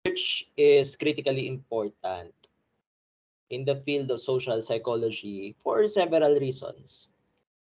Research is critically important in the field of social psychology for several reasons.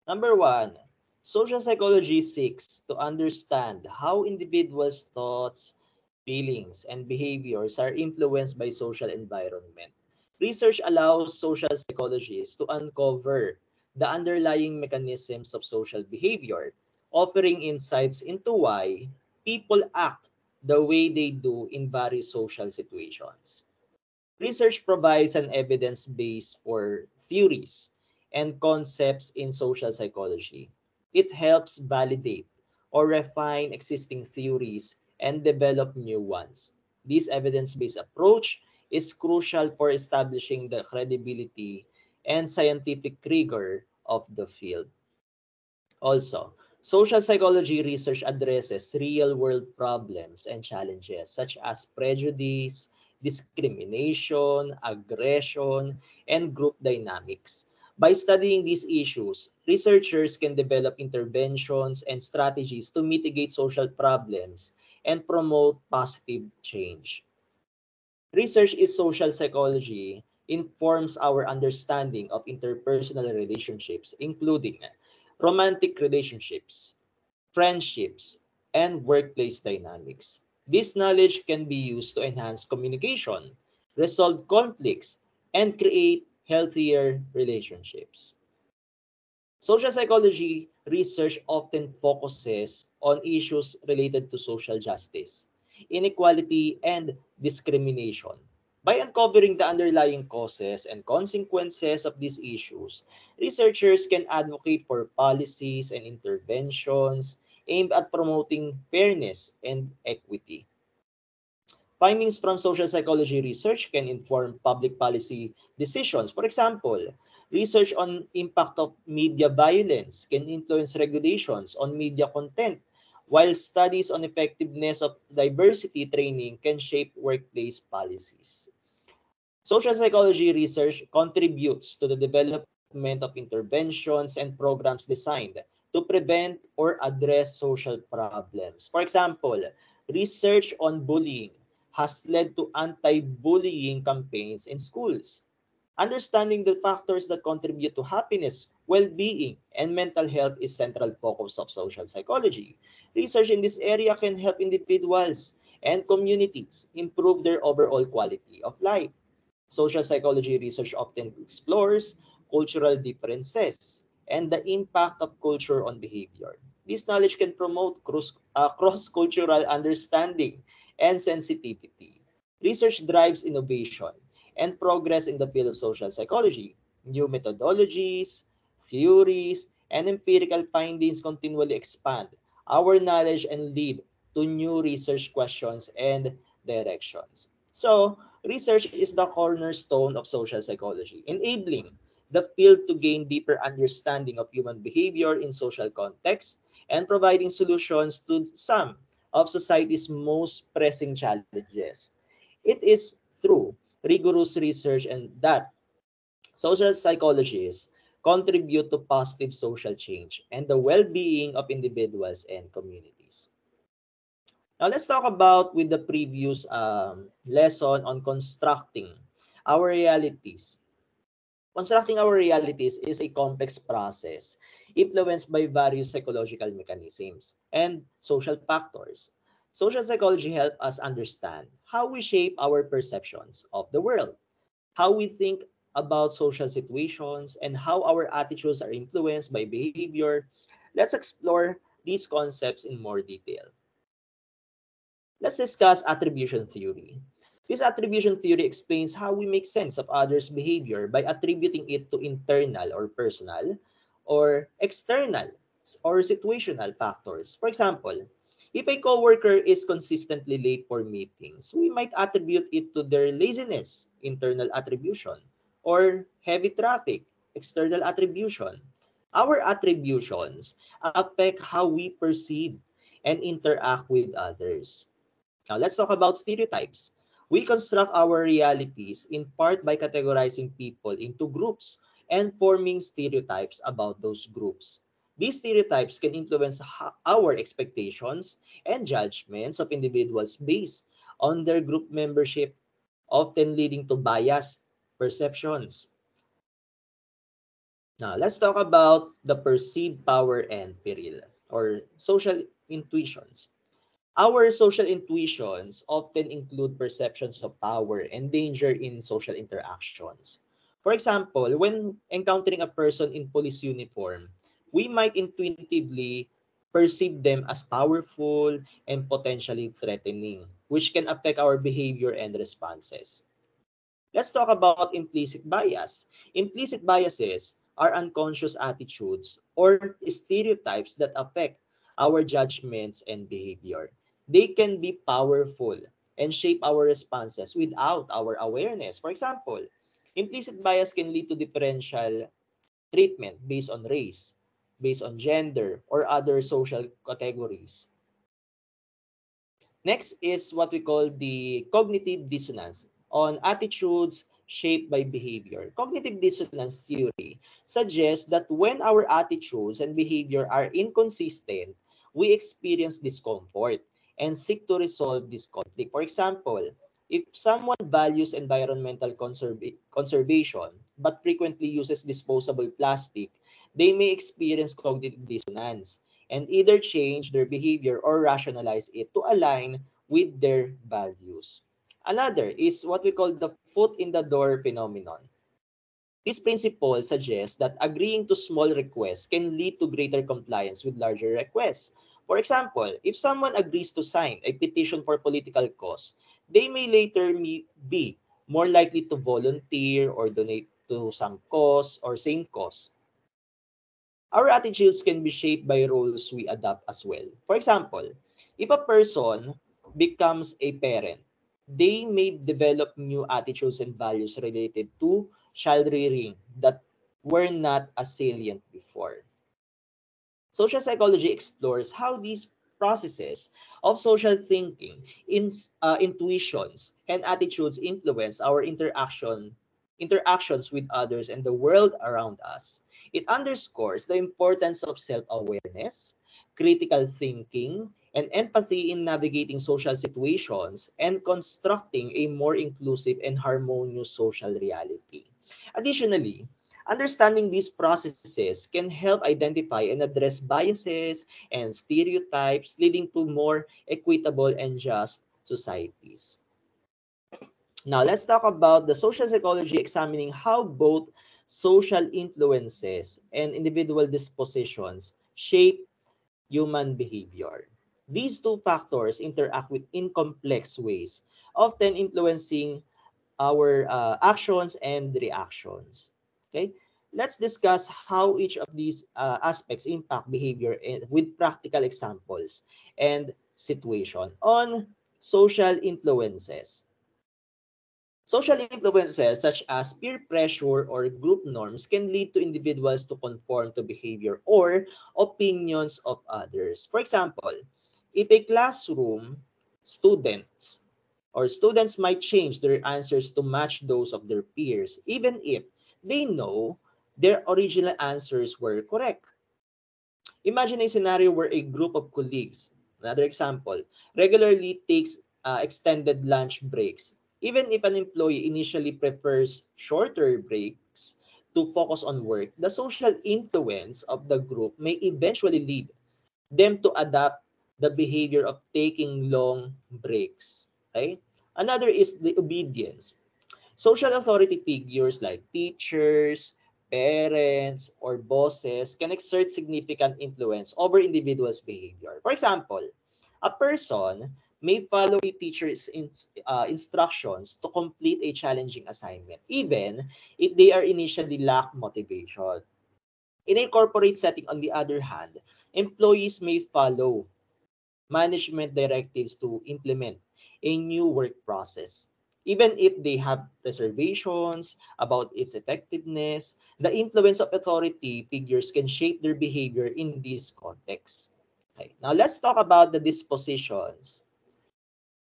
Number one, social psychology seeks to understand how individuals' thoughts, feelings, and behaviors are influenced by social environment. Research allows social psychologists to uncover the underlying mechanisms of social behavior, offering insights into why people act the way they do in various social situations. Research provides an evidence base for theories and concepts in social psychology. It helps validate or refine existing theories and develop new ones. This evidence-based approach is crucial for establishing the credibility and scientific rigor of the field. Also, social psychology research addresses real-world problems and challenges such as prejudice, discrimination, aggression, and group dynamics. By studying these issues, researchers can develop interventions and strategies to mitigate social problems and promote positive change. Research in social psychology informs our understanding of interpersonal relationships, including romantic relationships, friendships, and workplace dynamics. This knowledge can be used to enhance communication, resolve conflicts, and create healthier relationships. Social psychology research often focuses on issues related to social justice, inequality, and discrimination. By uncovering the underlying causes and consequences of these issues, researchers can advocate for policies and interventions aimed at promoting fairness and equity. Findings from social psychology research can inform public policy decisions. For example, research on impact of media violence can influence regulations on media content, while studies on effectiveness of diversity training can shape workplace policies. Social psychology research contributes to the development of interventions and programs designed to prevent or address social problems. For example, research on bullying has led to anti-bullying campaigns in schools. Understanding the factors that contribute to happiness, well-being, and mental health is central focus of social psychology. Research in this area can help individuals and communities improve their overall quality of life. Social psychology research often explores cultural differences and the impact of culture on behavior. This knowledge can promote cross-cultural understanding and sensitivity. Research drives innovation and progress in the field of social psychology. New methodologies, theories, and empirical findings continually expand our knowledge and lead to new research questions and directions. So, research is the cornerstone of social psychology, enabling the field to gain deeper understanding of human behavior in social contexts and providing solutions to some of society's most pressing challenges. It is through rigorous research and that social psychologists contribute to positive social change and the well-being of individuals and communities. Now let's talk about with the previous lesson on constructing our realities. Constructing our realities is a complex process influenced by various psychological mechanisms and social factors. Social psychology helps us understand how we shape our perceptions of the world, how we think about social situations, and how our attitudes are influenced by behavior. Let's explore these concepts in more detail. Let's discuss attribution theory. This attribution theory explains how we make sense of others' behavior by attributing it to internal or personal or external or situational factors. For example, if a coworker is consistently late for meetings, we might attribute it to their laziness, internal attribution, or heavy traffic, external attribution. Our attributions affect how we perceive and interact with others. Now, let's talk about stereotypes. We construct our realities in part by categorizing people into groups and forming stereotypes about those groups. These stereotypes can influence our expectations and judgments of individuals based on their group membership, often leading to biased perceptions. Now, let's talk about the perceived power and peril, or social intuitions. Our social intuitions often include perceptions of power and danger in social interactions. For example, when encountering a person in police uniform, we might intuitively perceive them as powerful and potentially threatening, which can affect our behavior and responses. Let's talk about implicit bias. Implicit biases are unconscious attitudes or stereotypes that affect our judgments and behavior. They can be powerful and shape our responses without our awareness. For example, implicit bias can lead to differential treatment based on race, based on gender, or other social categories. Next is what we call the cognitive dissonance on attitudes shaped by behavior. Cognitive dissonance theory suggests that when our attitudes and behavior are inconsistent, we experience discomfort and seek to resolve this conflict. For example, if someone values environmental conservation but frequently uses disposable plastic, they may experience cognitive dissonance and either change their behavior or rationalize it to align with their values. Another is what we call the foot in the door phenomenon. This principle suggests that agreeing to small requests can lead to greater compliance with larger requests. For example, if someone agrees to sign a petition for political cause, they may later be more likely to volunteer or donate to some cause or same cause. Our attitudes can be shaped by roles we adopt as well. For example, if a person becomes a parent, they may develop new attitudes and values related to child rearing that were not as salient before. Social psychology explores how these processes of social thinking, intuitions, and attitudes influence our interactions with others and the world around us. It underscores the importance of self-awareness, critical thinking, and empathy in navigating social situations and constructing a more inclusive and harmonious social reality. Additionally, understanding these processes can help identify and address biases and stereotypes, leading to more equitable and just societies. Now, let's talk about the social psychology examining how both social influences and individual dispositions shape human behavior. These two factors interact in complex ways, often influencing our actions and reactions. Okay, let's discuss how each of these aspects impact behavior with practical examples and situation on social influences. Social influences such as peer pressure or group norms can lead to individuals to conform to behavior or opinions of others. For example, if a classroom students students might change their answers to match those of their peers, even if they know their original answers were correct. Imagine a scenario where a group of colleagues, another example, regularly takes extended lunch breaks. Even if an employee initially prefers shorter breaks to focus on work, the social influence of the group may eventually lead them to adapt the behavior of taking long breaks. Okay? Another is the obedience. Social authority figures like teachers, parents, or bosses can exert significant influence over individuals' behavior. For example, a person may follow a teacher's instructions to complete a challenging assignment, even if they are initially lack motivation. In a corporate setting, on the other hand, employees may follow management directives to implement a new work process. Even if they have reservations about its effectiveness, the influence of authority figures can shape their behavior in this context. Okay. Now let's talk about the dispositions.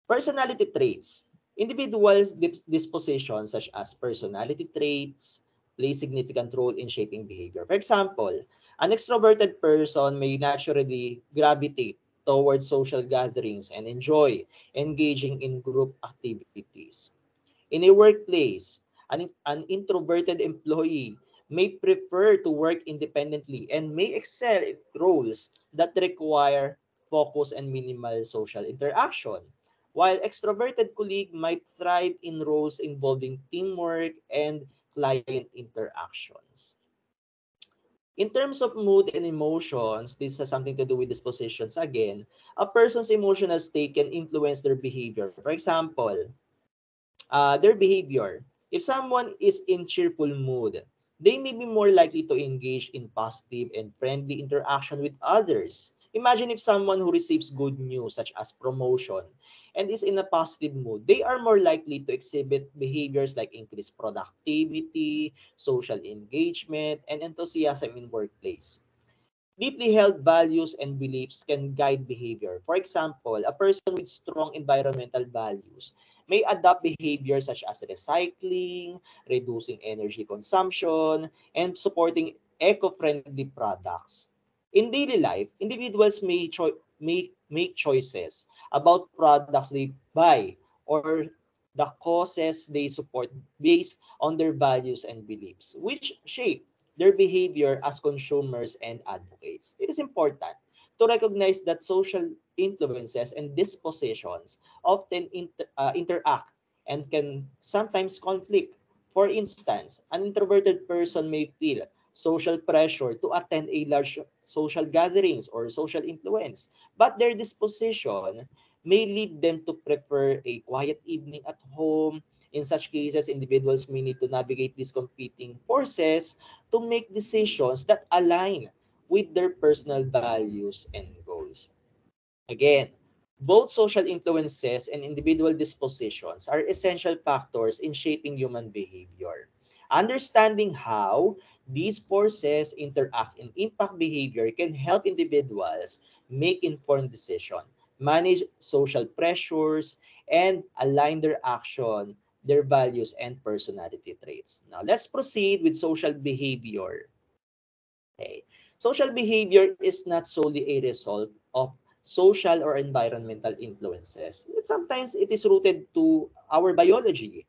Personality traits. Individuals' dispositions such as personality traits play significant role in shaping behavior. For example, an extroverted person may naturally gravitate towards social gatherings and enjoy engaging in group activities. In a workplace, an introverted employee may prefer to work independently and may excel in roles that require focus and minimal social interaction, while extroverted colleague might thrive in roles involving teamwork and client interactions. In terms of mood and emotions, this has something to do with dispositions again. A person's emotional state can influence their behavior. For example, their behavior. If someone is in cheerful mood, they may be more likely to engage in positive and friendly interaction with others. Imagine if someone who receives good news such as promotion and is in a positive mood, they are more likely to exhibit behaviors like increased productivity, social engagement, and enthusiasm in workplace. Deeply held values and beliefs can guide behavior. For example, a person with strong environmental values may adopt behaviors such as recycling, reducing energy consumption, and supporting eco-friendly products. In daily life, individuals may make choices about products they buy or the causes they support based on their values and beliefs, which shape their behavior as consumers and advocates. It is important to recognize that social influences and dispositions often interact and can sometimes conflict. For instance, an introverted person may feel social pressure to attend a large social gatherings or social influence, but their disposition may lead them to prefer a quiet evening at home. In such cases, individuals may need to navigate these competing forces to make decisions that align with their personal values and goals. Again, both social influences and individual dispositions are essential factors in shaping human behavior. Understanding how these forces interact and impact behavior can help individuals make informed decisions, manage social pressures, and align their action, their values, and personality traits. Now, let's proceed with social behavior. Okay. Social behavior is not solely a result of social or environmental influences. Sometimes it is rooted to our biology.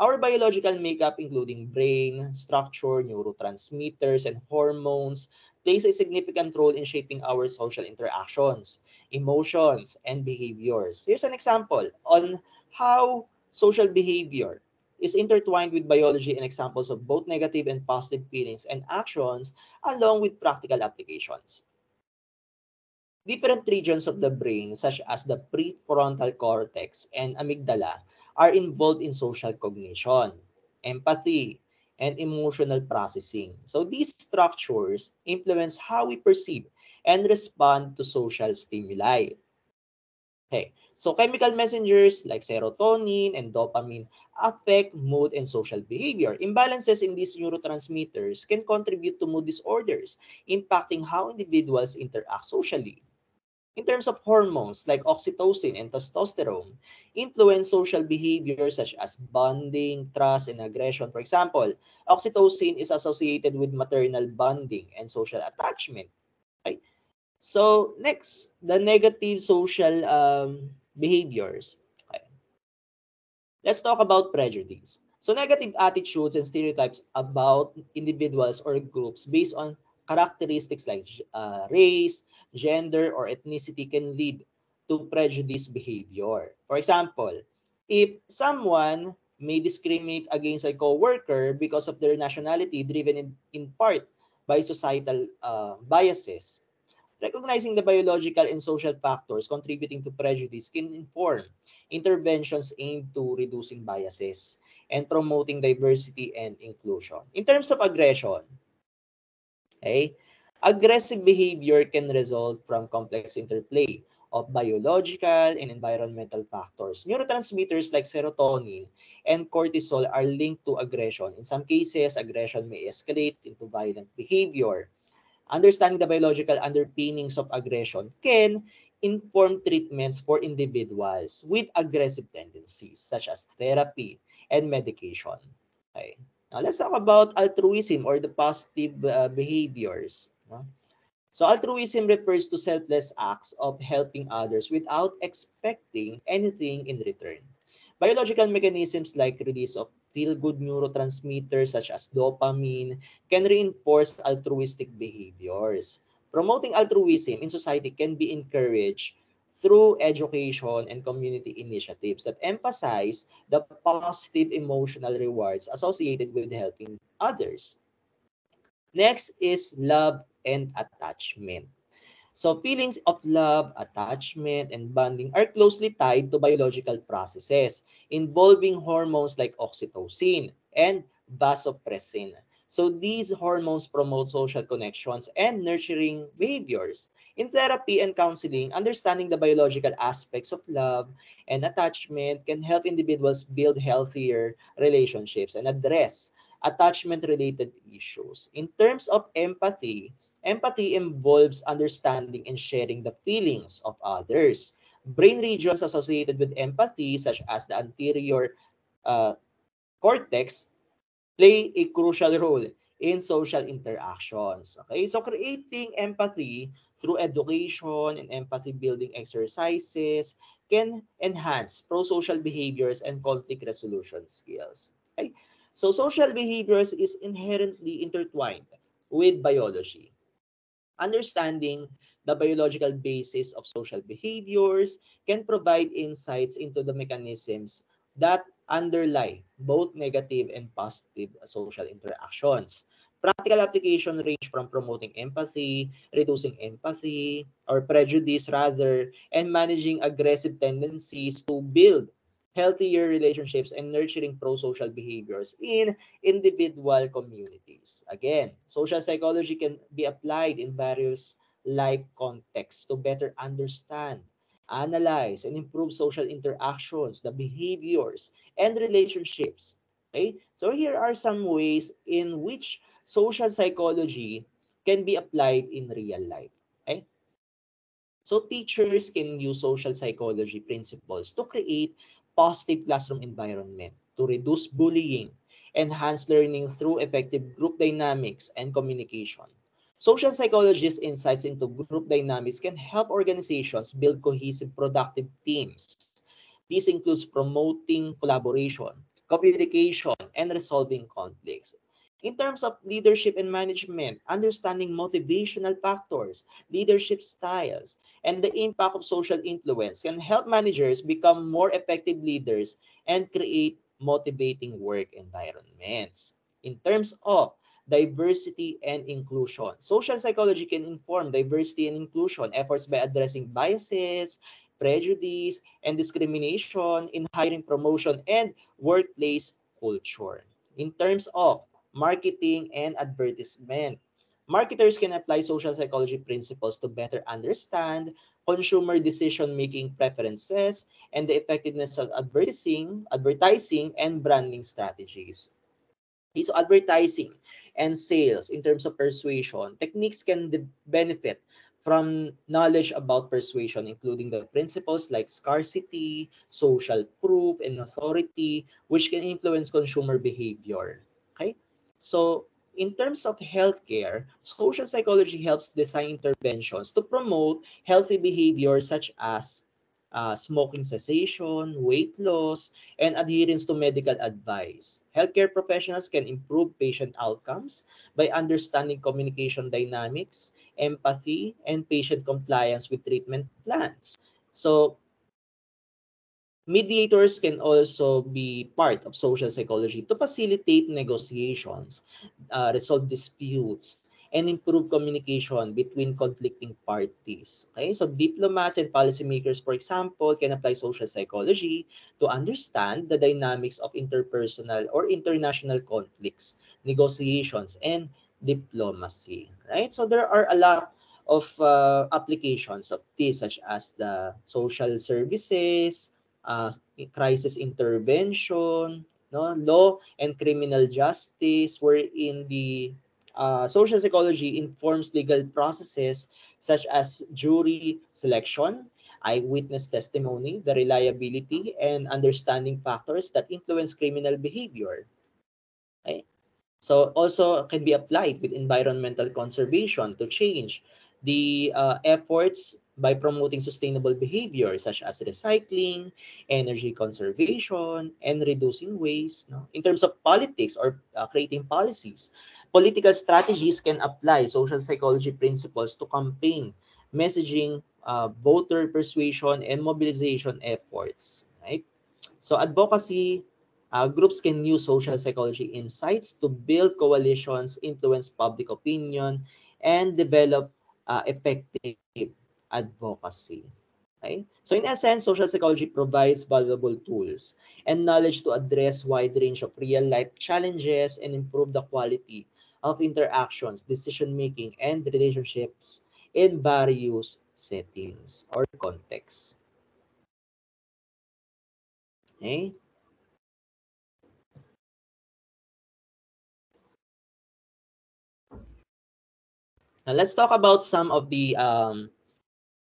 Our biological makeup, including brain, structure, neurotransmitters, and hormones, plays a significant role in shaping our social interactions, emotions, and behaviors. Here's an example on how social behavior is intertwined with biology and examples of both negative and positive feelings and actions, along with practical applications. Different regions of the brain, such as the prefrontal cortex and amygdala, are involved in social cognition, empathy, and emotional processing. So these structures influence how we perceive and respond to social stimuli. Okay. So chemical messengers like serotonin and dopamine affect mood and social behavior. Imbalances in these neurotransmitters can contribute to mood disorders, impacting how individuals interact socially. In terms of hormones like oxytocin and testosterone, influence social behavior such as bonding, trust, and aggression. For example, oxytocin is associated with maternal bonding and social attachment. Right? So next, the negative social behaviors. Okay. Let's talk about prejudice. So negative attitudes and stereotypes about individuals or groups based on characteristics like race, gender, or ethnicity can lead to prejudice behavior. For example, if someone may discriminate against a coworker because of their nationality driven in part by societal biases, recognizing the biological and social factors contributing to prejudice can inform interventions aimed to reducing biases and promoting diversity and inclusion. In terms of aggression, okay, aggressive behavior can result from complex interplay of biological and environmental factors. Neurotransmitters like serotonin and cortisol are linked to aggression. In some cases, aggression may escalate into violent behavior. Understanding the biological underpinnings of aggression can inform treatments for individuals with aggressive tendencies, such as therapy and medication. Okay. Now let's talk about altruism or the positive behaviors. No? So altruism refers to selfless acts of helping others without expecting anything in return. Biological mechanisms like release of feel-good neurotransmitters such as dopamine can reinforce altruistic behaviors. Promoting altruism in society can be encouraged through education and community initiatives that emphasize the positive emotional rewards associated with helping others. Next is love and attachment. So feelings of love, attachment, and bonding are closely tied to biological processes involving hormones like oxytocin and vasopressin. So these hormones promote social connections and nurturing behaviors. In therapy and counseling, understanding the biological aspects of love and attachment can help individuals build healthier relationships and address attachment-related issues. In terms of empathy, empathy involves understanding and sharing the feelings of others. Brain regions associated with empathy, such as the anterior uh, cortex, play a crucial role in social interactions. Okay, so creating empathy through education and empathy building exercises can enhance pro-social behaviors and conflict resolution skills. Okay, so social behaviors is inherently intertwined with biology. Understanding the biological basis of social behaviors can provide insights into the mechanisms that underlie both negative and positive social interactions. Practical application range from promoting empathy, reducing empathy or prejudice rather, and managing aggressive tendencies to build healthier relationships and nurturing pro-social behaviors in individual communities. Again, social psychology can be applied in various life contexts to better understand, analyze, and improve social interactions, the behaviors, and relationships. Okay? So here are some ways in which social psychology can be applied in real life. Okay? So teachers can use social psychology principles to create positive classroom environment, to reduce bullying, enhance learning through effective group dynamics and communication. Social psychologists' insights into group dynamics can help organizations build cohesive, productive teams. This includes promoting collaboration, communication, and resolving conflicts. In terms of leadership and management, understanding motivational factors, leadership styles, and the impact of social influence can help managers become more effective leaders and create motivating work environments. In terms of diversity and inclusion, social psychology can inform diversity and inclusion efforts by addressing biases, prejudice, and discrimination in hiring, promotion, and workplace culture. In terms of marketing and advertisement, marketers can apply social psychology principles to better understand consumer decision-making preferences and the effectiveness of advertising and branding strategies. Okay, so advertising and sales in terms of persuasion, techniques can benefit from knowledge about persuasion, including the principles like scarcity, social proof, and authority, which can influence consumer behavior. Okay? So, in terms of healthcare, social psychology helps design interventions to promote healthy behavior such as smoking cessation, weight loss, and adherence to medical advice. Healthcare professionals can improve patient outcomes by understanding communication dynamics, empathy, and patient compliance with treatment plans. So, mediators can also be part of social psychology to facilitate negotiations, resolve disputes, and improve communication between conflicting parties. Okay, so diplomats and policymakers, for example, can apply social psychology to understand the dynamics of interpersonal or international conflicts, negotiations, and diplomacy. Right, so there are a lot of applications of this, such as the social services, uh, crisis intervention, no, law and criminal justice, wherein the social psychology informs legal processes such as jury selection, eyewitness testimony, the reliability, and understanding factors that influence criminal behavior. Okay? So also can be applied with environmental conservation to change the efforts by promoting sustainable behavior such as recycling, energy conservation, and reducing waste. No? In terms of politics or creating policies, political strategies can apply social psychology principles to campaign, messaging, voter persuasion, and mobilization efforts. Right? So advocacy groups can use social psychology insights to build coalitions, influence public opinion, and develop effective advocacy. Okay? So in essence, social psychology provides valuable tools and knowledge to address wide range of real-life challenges and improve the quality of interactions, decision-making, and relationships in various settings or contexts. Okay? Now let's talk about some of the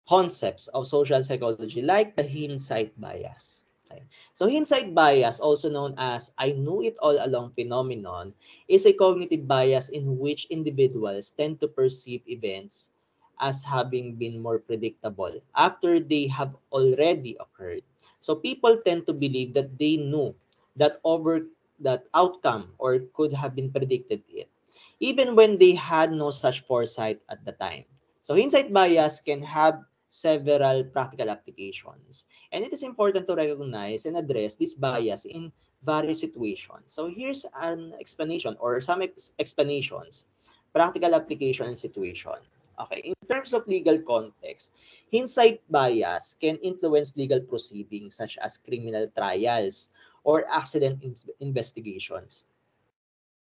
concepts of social psychology like the hindsight bias. Okay. So hindsight bias, also known as I knew it all along phenomenon, is a cognitive bias in which individuals tend to perceive events as having been more predictable after they have already occurred. So people tend to believe that they knew that outcome or could have been predicted it, even when they had no such foresight at the time. So hindsight bias can have several practical applications. And it is important to recognize and address this bias in various situations. So here's an explanation or some explanations, practical application and situation. Okay, in terms of legal context, hindsight bias can influence legal proceedings such as criminal trials or accident investigations.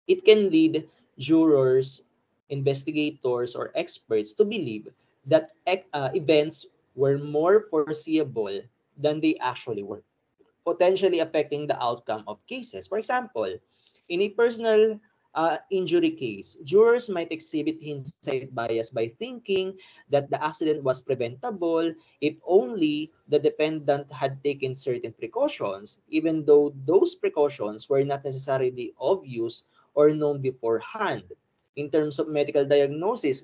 It can lead jurors, investigators, or experts to believe that events were more foreseeable than they actually were, potentially affecting the outcome of cases. For example, in a personal injury case, jurors might exhibit hindsight bias by thinking that the accident was preventable if only the defendant had taken certain precautions, even though those precautions were not necessarily obvious or known beforehand. In terms of medical diagnosis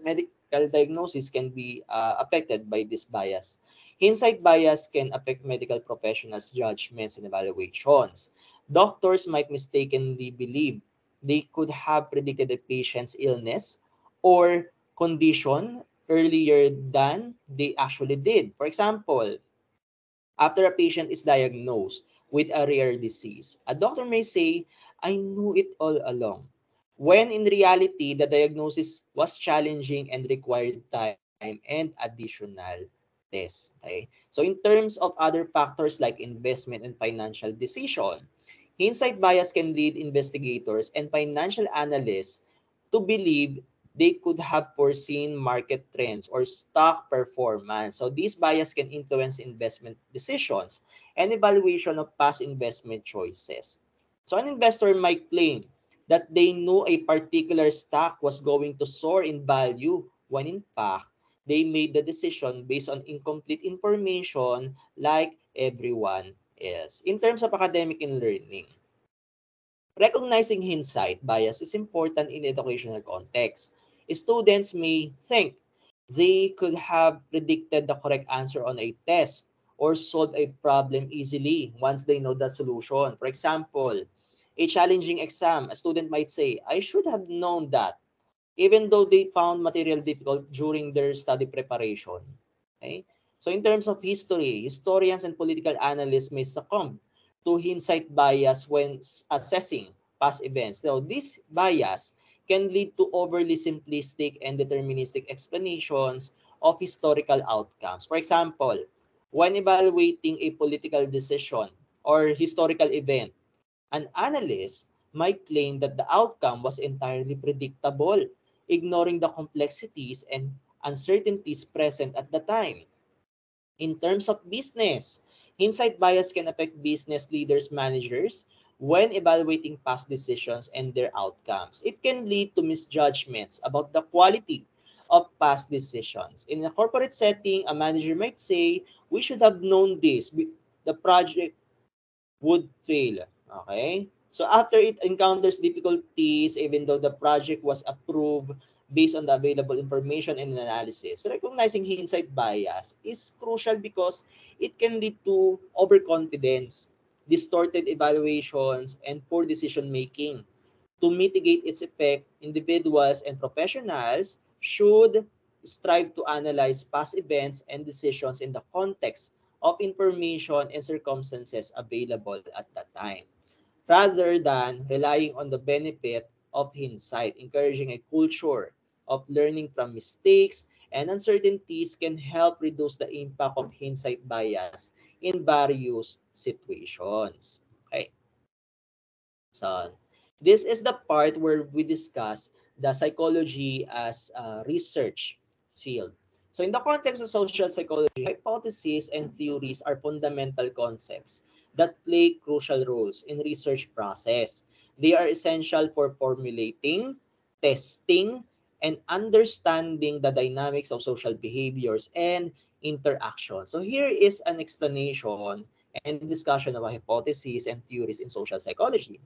can be affected by this bias. Hindsight bias can affect medical professionals' judgments and evaluations. Doctors might mistakenly believe they could have predicted a patient's illness or condition earlier than they actually did. For example, after a patient is diagnosed with a rare disease, a doctor may say, I knew it all along, when in reality, the diagnosis was challenging and required time and additional tests. Okay? So in terms of other factors like investment and financial decision, hindsight bias can lead investigators and financial analysts to believe they could have foreseen market trends or stock performance. So this bias can influence investment decisions and evaluation of past investment choices. So an investor might claim that they knew a particular stock was going to soar in value when in fact they made the decision based on incomplete information like everyone else. In terms of academic and learning, recognizing hindsight bias is important in educational context. Students may think they could have predicted the correct answer on a test or solve a problem easily once they know the solution. For example, a challenging exam, a student might say, I should have known that, even though they found material difficult during their study preparation. Okay? So in terms of history, historians and political analysts may succumb to hindsight bias when assessing past events. Now, this bias can lead to overly simplistic and deterministic explanations of historical outcomes. For example, when evaluating a political decision or historical event, an analyst might claim that the outcome was entirely predictable, ignoring the complexities and uncertainties present at the time. In terms of business, hindsight bias can affect business leaders, managers, when evaluating past decisions and their outcomes. It can lead to misjudgments about the quality of past decisions. In a corporate setting, a manager might say, we should have known this. The project would fail. Okay? So after it encounters difficulties, even though the project was approved, based on the available information and analysis. Recognizing hindsight bias is crucial because it can lead to overconfidence, distorted evaluations, and poor decision making. To mitigate its effect, individuals and professionals should strive to analyze past events and decisions in the context of information and circumstances available at that time, rather than relying on the benefit of hindsight. Encouraging a culture of learning from mistakes and uncertainties can help reduce the impact of hindsight bias in various situations. Okay. So, this is the part where we discuss the psychology as a research field. So, in the context of social psychology, hypotheses and theories are fundamental concepts that play crucial roles in research process. They are essential for formulating, testing, and understanding the dynamics of social behaviors and interaction. So, here is an explanation and discussion of hypotheses and theories in social psychology.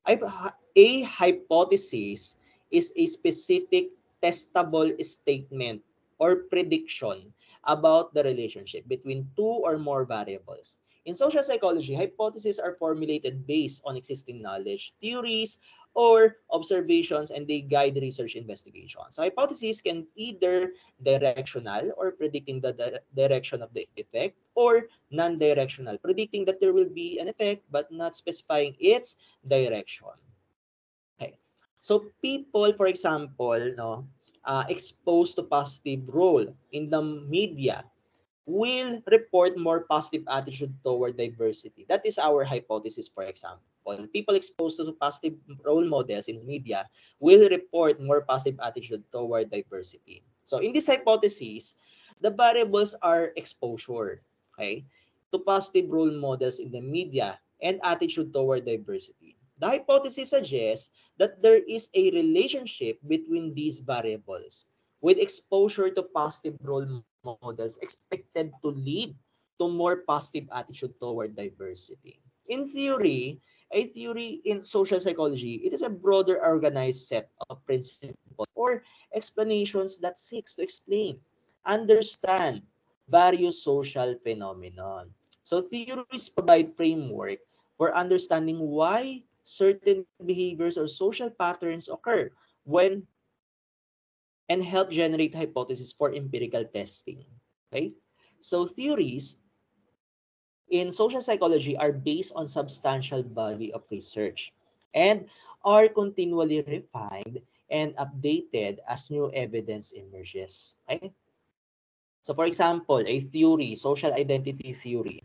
A hypothesis is a specific testable statement or prediction about the relationship between two or more variables. In social psychology, hypotheses are formulated based on existing knowledge, theories, or observations, and they guide research investigations. So hypotheses can either directional or predicting the direction of the effect, or non-directional, predicting that there will be an effect but not specifying its direction. Okay. So people, for example, no, exposed to positive role in the media will report more positive attitude toward diversity. That is our hypothesis, for example. People exposed to positive role models in media will report more positive attitude toward diversity. So in this hypothesis, the variables are exposure, okay, to positive role models in the media and attitude toward diversity. The hypothesis suggests that there is a relationship between these variables, with exposure to positive role models expected to lead to more positive attitude toward diversity. In theory, a theory in social psychology, it is a broader organized set of principles or explanations that seeks to explain, understand various social phenomenon. So theories provide framework for understanding why certain behaviors or social patterns occur when and help generate hypotheses for empirical testing. Okay? So theories in social psychology are based on substantial body of research and are continually refined and updated as new evidence emerges. Okay? So for example, a theory, social identity theory.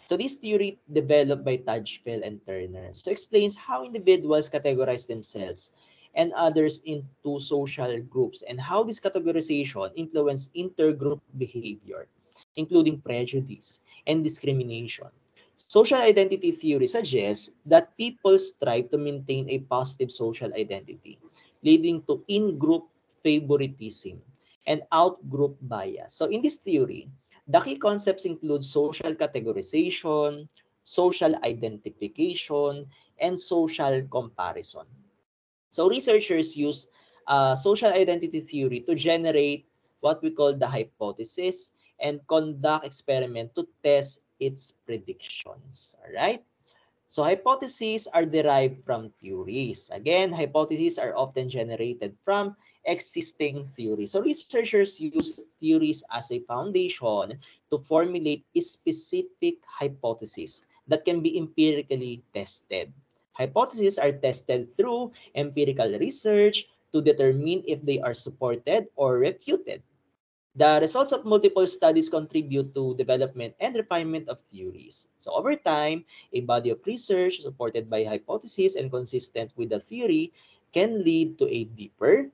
So this theory developed by Tajfel and Turner so explains how individuals categorize themselves and others into social groups and how this categorization influence intergroup behavior, including prejudice and discrimination. Social identity theory suggests that people strive to maintain a positive social identity, leading to in-group favoritism and out-group bias. So in this theory, the key concepts include social categorization, social identification, and social comparison. So researchers use social identity theory to generate what we call the hypothesis and conduct experiment to test its predictions. All right? So hypotheses are derived from theories. Again, hypotheses are often generated from existing theories. So researchers use theories as a foundation to formulate a specific hypothesis that can be empirically tested. Hypotheses are tested through empirical research to determine if they are supported or refuted. The results of multiple studies contribute to development and refinement of theories. So over time, a body of research supported by hypotheses and consistent with the theory can lead to a deeper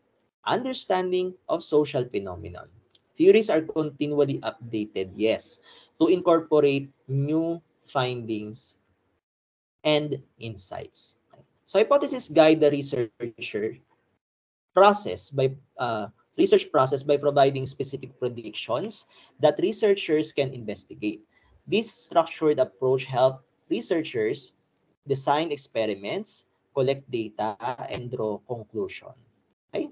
understanding of social phenomenon. Theories are continually updated, yes, to incorporate new findings and insights. So hypotheses guide the researcher process by research process by providing specific predictions that researchers can investigate. This structured approach helps researchers design experiments, collect data, and draw conclusion. Okay?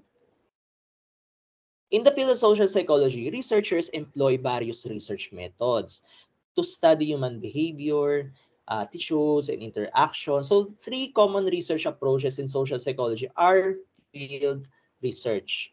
In the field of social psychology, researchers employ various research methods to study human behavior, attitudes, and interaction. So three common research approaches in social psychology are field research,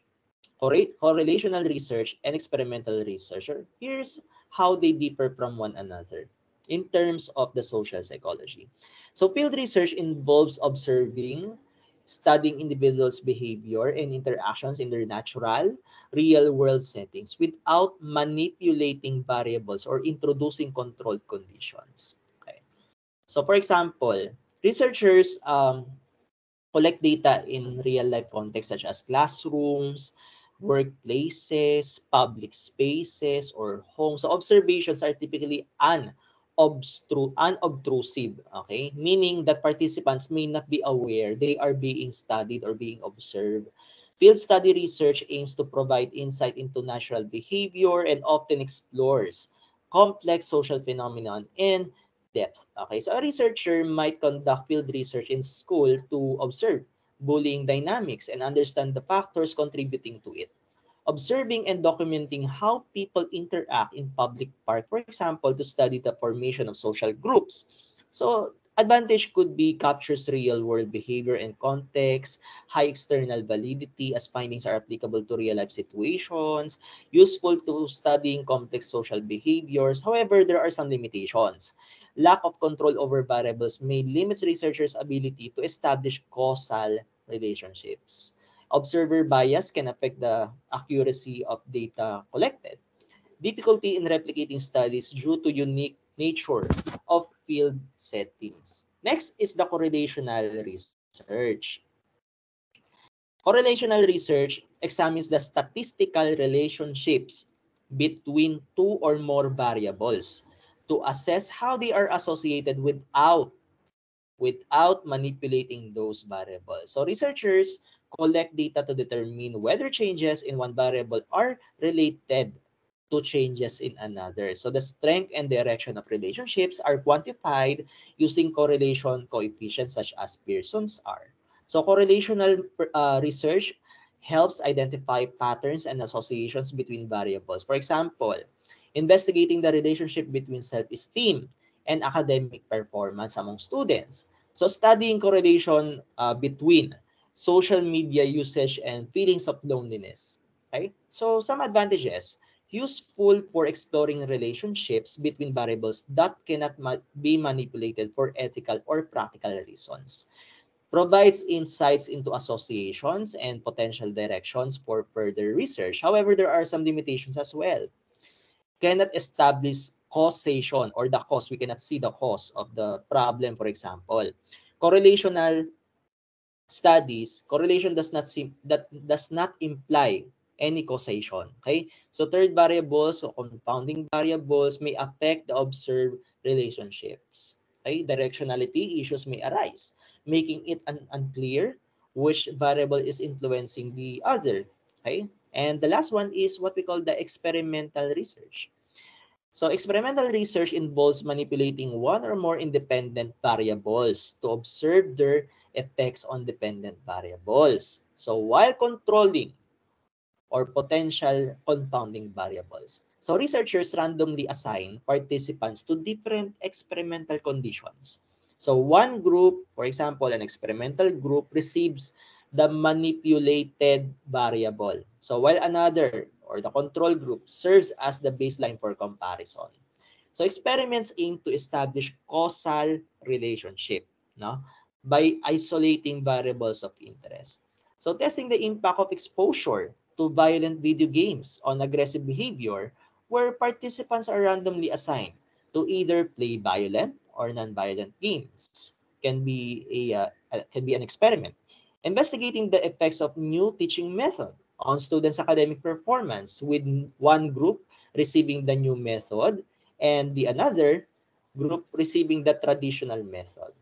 correlational research, and experimental research. Here's how they differ from one another in terms of the social psychology. So field research involves observing, studying individuals' behavior and interactions in their natural, real-world settings without manipulating variables or introducing controlled conditions. Okay. So for example, researchers collect data in real-life contexts such as classrooms, workplaces, public spaces, or homes. So observations are typically unobtrusive, okay? Meaning that participants may not be aware they are being studied or being observed. Field study research aims to provide insight into natural behavior and often explores complex social phenomenon in depth. Okay, so a researcher might conduct field research in school to observe bullying dynamics and understand the factors contributing to it. Observing and documenting how people interact in public park, for example, to study the formation of social groups. So advantage could be captures real-world behavior and context, high external validity as findings are applicable to real-life situations, useful to studying complex social behaviors. However, there are some limitations. Lack of control over variables may limit researchers' ability to establish causal relationships. Observer bias can affect the accuracy of data collected. Difficulty in replicating studies due to unique nature of field settings. Next is the correlational research. Correlational research examines the statistical relationships between two or more variables to assess how they are associated without manipulating those variables. So researchers collect data to determine whether changes in one variable are related to changes in another. So the strength and direction of relationships are quantified using correlation coefficients such as Pearson's R. So correlational research helps identify patterns and associations between variables. For example, investigating the relationship between self-esteem and academic performance among students. So studying correlation between social media usage and feelings of loneliness. Okay? So some advantages. Useful for exploring relationships between variables that cannot be manipulated for ethical or practical reasons. Provides insights into associations and potential directions for further research. However, there are some limitations as well. Cannot establish causation or the cause. We cannot see the cause of the problem, for example. Correlational studies, correlation does not imply any causation. Okay? So third variables or confounding variables may affect the observed relationships. Okay? Directionality issues may arise, making it unclear which variable is influencing the other. Okay? And the last one is what we call the experimental research. So experimental research involves manipulating one or more independent variables to observe their effects on dependent variables. So while controlling or potential confounding variables. So researchers randomly assign participants to different experimental conditions. So one group, for example, an experimental group receives the manipulated variable. So while another or the control group serves as the baseline for comparison. So experiments aim to establish causal relationship, no, by isolating variables of interest. So testing the impact of exposure to violent video games on aggressive behavior, where participants are randomly assigned to either play violent or non-violent games, can be an experiment. Investigating the effects of new teaching method on students' academic performance, with one group receiving the new method and the another group receiving the traditional method.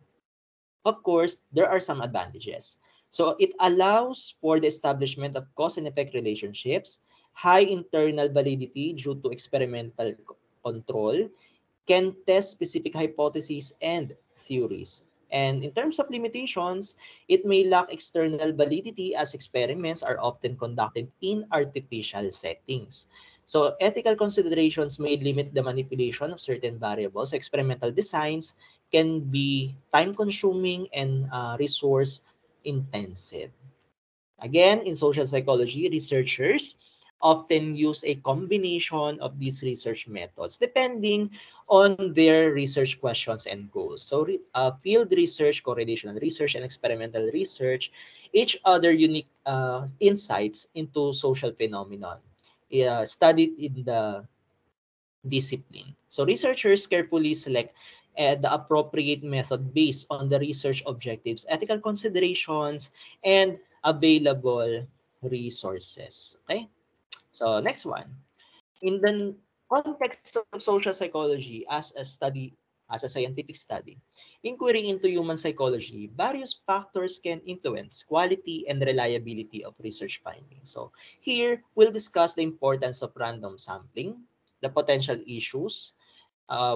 Of course, there are some advantages. So it allows for the establishment of cause and effect relationships, high internal validity due to experimental control, can test specific hypotheses and theories, And in terms of limitations, it may lack external validity as experiments are often conducted in artificial settings. So ethical considerations may limit the manipulation of certain variables. Experimental designs can be time-consuming and resource-intensive. Again, in social psychology, researchers often use a combination of these research methods depending on their research questions and goals. So, field research, correlational research, and experimental research, each other unique insights into social phenomenon studied in the discipline. So researchers carefully select the appropriate method based on the research objectives, ethical considerations, and available resources. Okay? So next one. In the context of social psychology as a scientific study, inquiry into human psychology, various factors can influence quality and reliability of research findings. So here, we'll discuss the importance of random sampling, the potential issues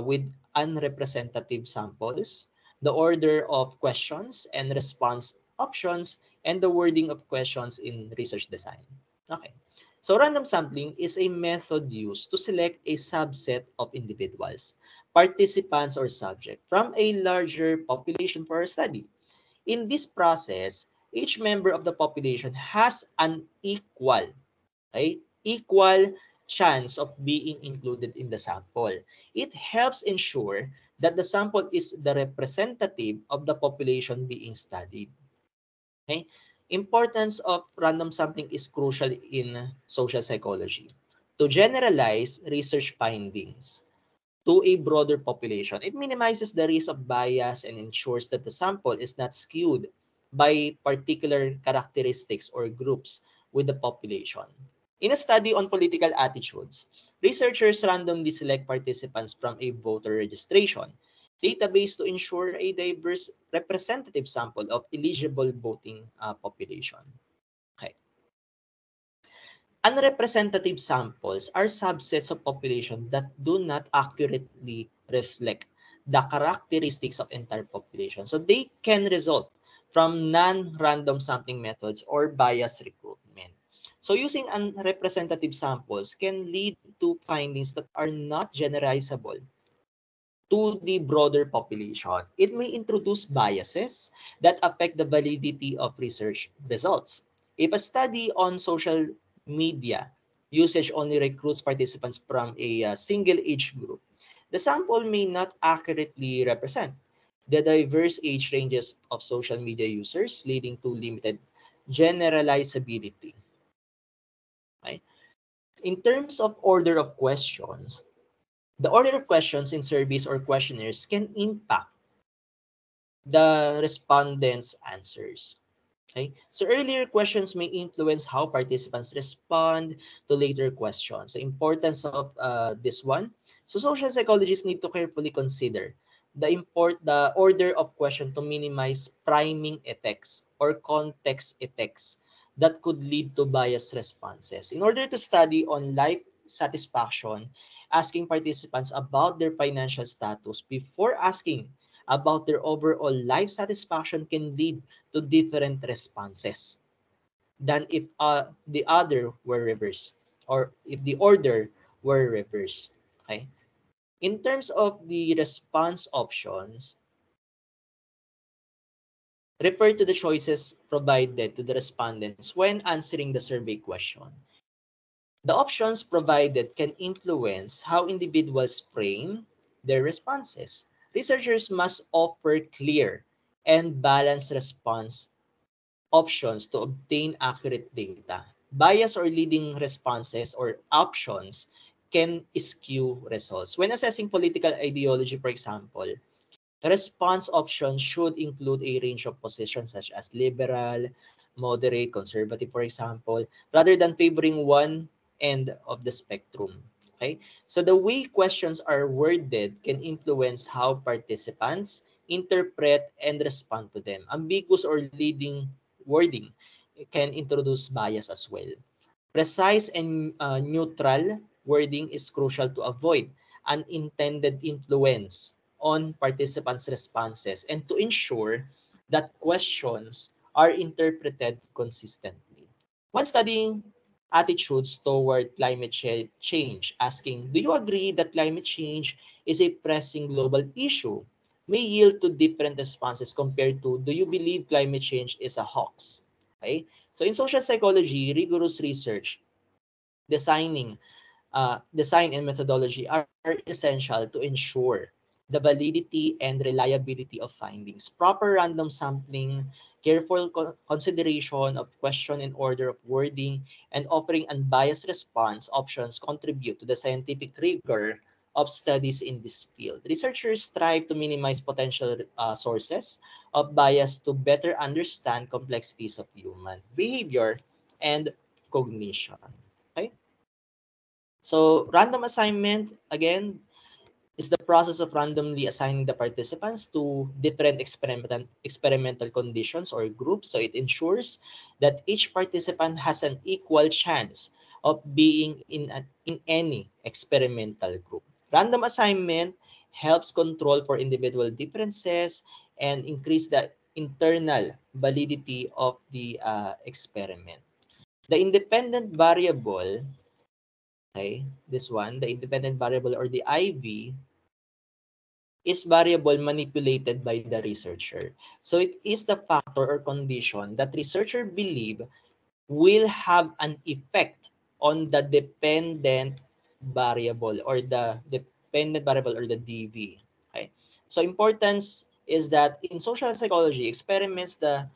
with unrepresentative samples, the order of questions and response options, and the wording of questions in research design. Okay. So random sampling is a method used to select a subset of individuals, participants, or subject from a larger population for a study. In this process, each member of the population has an equal chance of being included in the sample. It helps ensure that the sample is the representative of the population being studied. Okay? Importance of random sampling is crucial in social psychology. To generalize research findings to a broader population, it minimizes the risk of bias and ensures that the sample is not skewed by particular characteristics or groups with the population. In a study on political attitudes, researchers randomly select participants from a voter registration database to ensure a diverse representative sample of eligible voting population. Okay. Unrepresentative samples are subsets of population that do not accurately reflect the characteristics of entire population. So they can result from non-random sampling methods or bias recruitment. So using unrepresentative samples can lead to findings that are not generalizable to the broader population. It may introduce biases that affect the validity of research results. If a study on social media usage only recruits participants from a single age group, the sample may not accurately represent the diverse age ranges of social media users, leading to limited generalizability. Okay? In terms of order of questions, the order of questions in surveys or questionnaires can impact the respondents' answers. Okay? So earlier questions may influence how participants respond to later questions. The importance of this one. So social psychologists need to carefully consider the order of question to minimize priming effects or context effects that could lead to biased responses. In order to study on life satisfaction, asking participants about their financial status before asking about their overall life satisfaction can lead to different responses than if the other were reversed or if the order were reversed. Okay. In terms of the response options, refer to the choices provided to the respondents when answering the survey question. The options provided can influence how individuals frame their responses. Researchers must offer clear and balanced response options to obtain accurate data. Bias or leading responses or options can skew results. When assessing political ideology, for example, response options should include a range of positions such as liberal, moderate, conservative, for example, rather than favoring one end of the spectrum. Okay? So the way questions are worded can influence how participants interpret and respond to them. Ambiguous or leading wording can introduce bias as well. Precise and neutral wording is crucial to avoid unintended influence on participants' responses and to ensure that questions are interpreted consistently. When studying attitudes toward climate change, asking, do you agree that climate change is a pressing global issue, may yield to different responses compared to, do you believe climate change is a hoax? Okay? So in social psychology, rigorous research, design and methodology are essential to ensure the validity and reliability of findings. Proper random sampling, careful consideration of question and order of wording, and offering unbiased response options contribute to the scientific rigor of studies in this field. Researchers strive to minimize potential sources of bias to better understand complexities of human behavior and cognition. Okay? So random assignment, again, is the process of randomly assigning the participants to different experimental conditions or groups. So it ensures that each participant has an equal chance of being in any experimental group. Random assignment helps control for individual differences and increase the internal validity of the experiment. The independent variable, okay, this one, the independent variable or the IV, is variable manipulated by the researcher. So it is the factor or condition that researcher believe will have an effect on the dependent variable or the dependent variable or the DV. Okay. So importance is that in social psychology experiments, the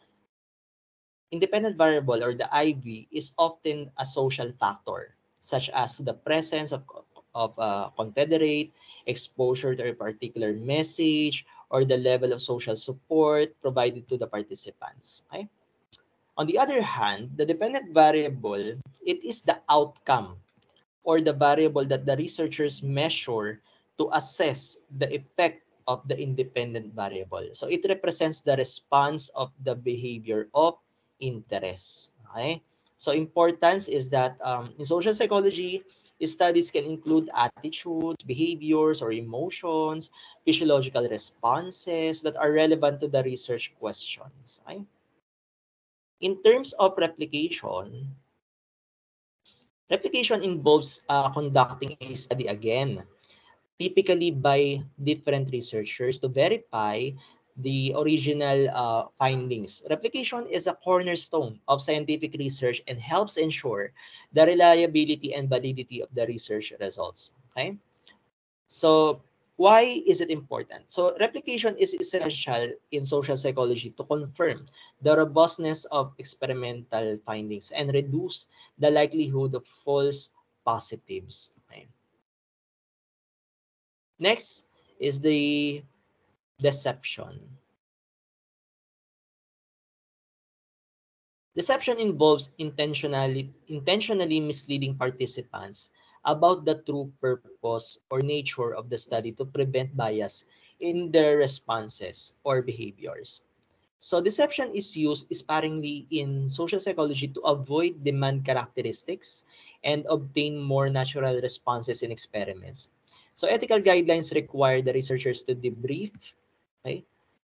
independent variable or the IV is often a social factor, such as the presence of confederate, exposure to a particular message, or the level of social support provided to the participants. Okay? On the other hand, the dependent variable, it is the outcome or the variable that the researchers measure to assess the effect of the independent variable. So it represents the response of the behavior of interest. Okay? So importance is that in social psychology, studies can include attitudes, behaviors, or emotions, physiological responses that are relevant to the research questions. Okay? In terms of replication, replication involves conducting a study again, typically by different researchers to verify the original findings. Replication is a cornerstone of scientific research and helps ensure the reliability and validity of the research results. Okay? So why is it important? So replication is essential in social psychology to confirm the robustness of experimental findings and reduce the likelihood of false positives. Okay. Next is the deception. Deception involves intentionally misleading participants about the true purpose or nature of the study to prevent bias in their responses or behaviors. So deception is used sparingly in social psychology to avoid demand characteristics and obtain more natural responses in experiments. So ethical guidelines require the researchers to debrief, okay,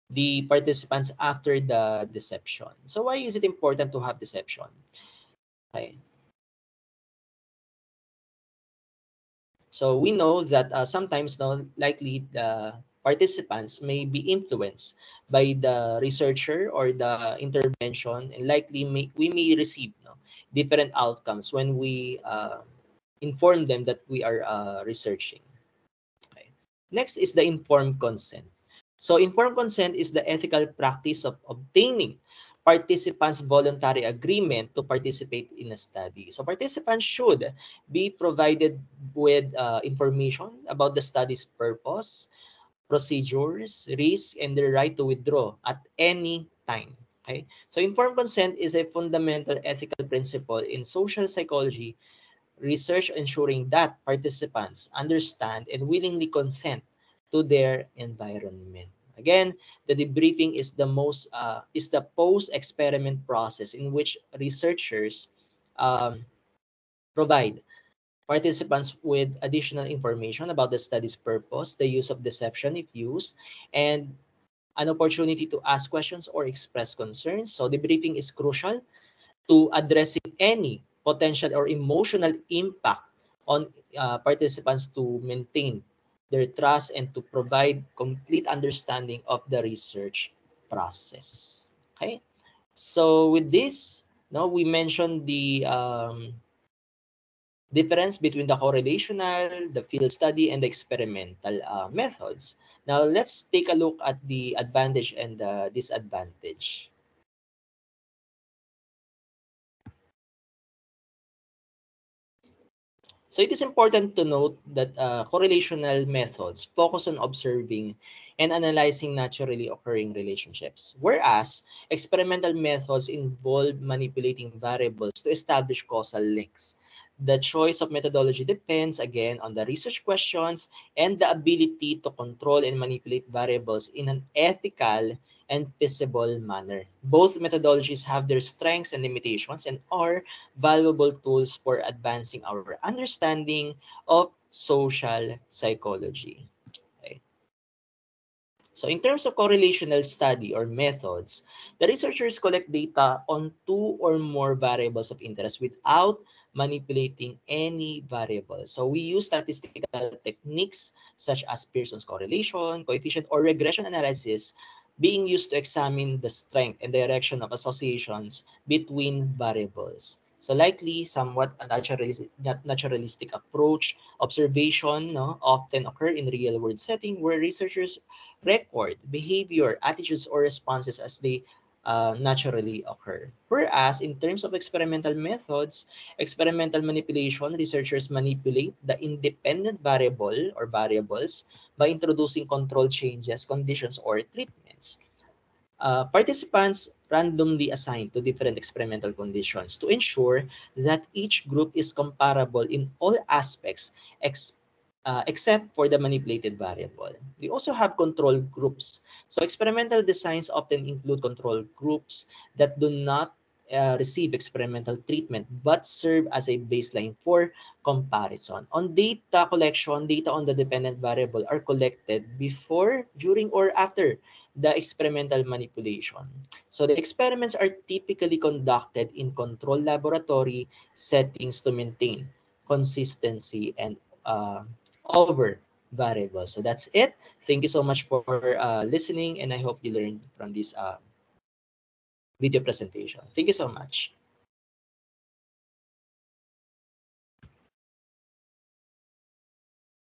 the participants after the deception. So why is it important to have deception? Okay. So we know that sometimes no, likely the participants may be influenced by the researcher or the intervention, and likely we may receive different outcomes when we inform them that we are researching. Okay. Next is the informed consent. So informed consent is the ethical practice of obtaining participants' voluntary agreement to participate in a study. So participants should be provided with information about the study's purpose, procedures, risks, and their right to withdraw at any time. Okay? So informed consent is a fundamental ethical principle in social psychology research, ensuring that participants understand and willingly consent to their environment. Again, the debriefing is the post-experiment process in which researchers um, provide participants with additional information about the study's purpose, the use of deception if used, and an opportunity to ask questions or express concerns. So debriefing is crucial to addressing any potential or emotional impact on participants to maintain their trust and to provide complete understanding of the research process. Okay, so with this, now we mentioned the difference between the correlational, the field study, and the experimental methods. Now let's take a look at the advantage and the disadvantage. So it is important to note that correlational methods focus on observing and analyzing naturally occurring relationships, whereas experimental methods involve manipulating variables to establish causal links. The choice of methodology depends again on the research questions and the ability to control and manipulate variables in an ethical and feasible manner. Both methodologies have their strengths and limitations and are valuable tools for advancing our understanding of social psychology. Okay. So in terms of correlational study or methods, the researchers collect data on two or more variables of interest without manipulating any variable. So we use statistical techniques such as Pearson's correlation, coefficient, or regression analysis being used to examine the strength and direction of associations between variables. So likely, somewhat a naturalistic approach, observation often occur in real-world setting where researchers record behavior, attitudes, or responses as they naturally occur. Whereas in terms of experimental methods, experimental manipulation, researchers manipulate the independent variable or variables by introducing control changes, conditions, or treatments. Participants randomly assigned to different experimental conditions to ensure that each group is comparable in all aspects except for the manipulated variable. We also have control groups. So experimental designs often include control groups that do not receive experimental treatment but serve as a baseline for comparison. On data collection, data on the dependent variable are collected before, during, or after the experimental manipulation. So the experiments are typically conducted in controlled laboratory settings to maintain consistency and over variables. So that's it. Thank you so much for listening, and I hope you learned from this video presentation. Thank you so much.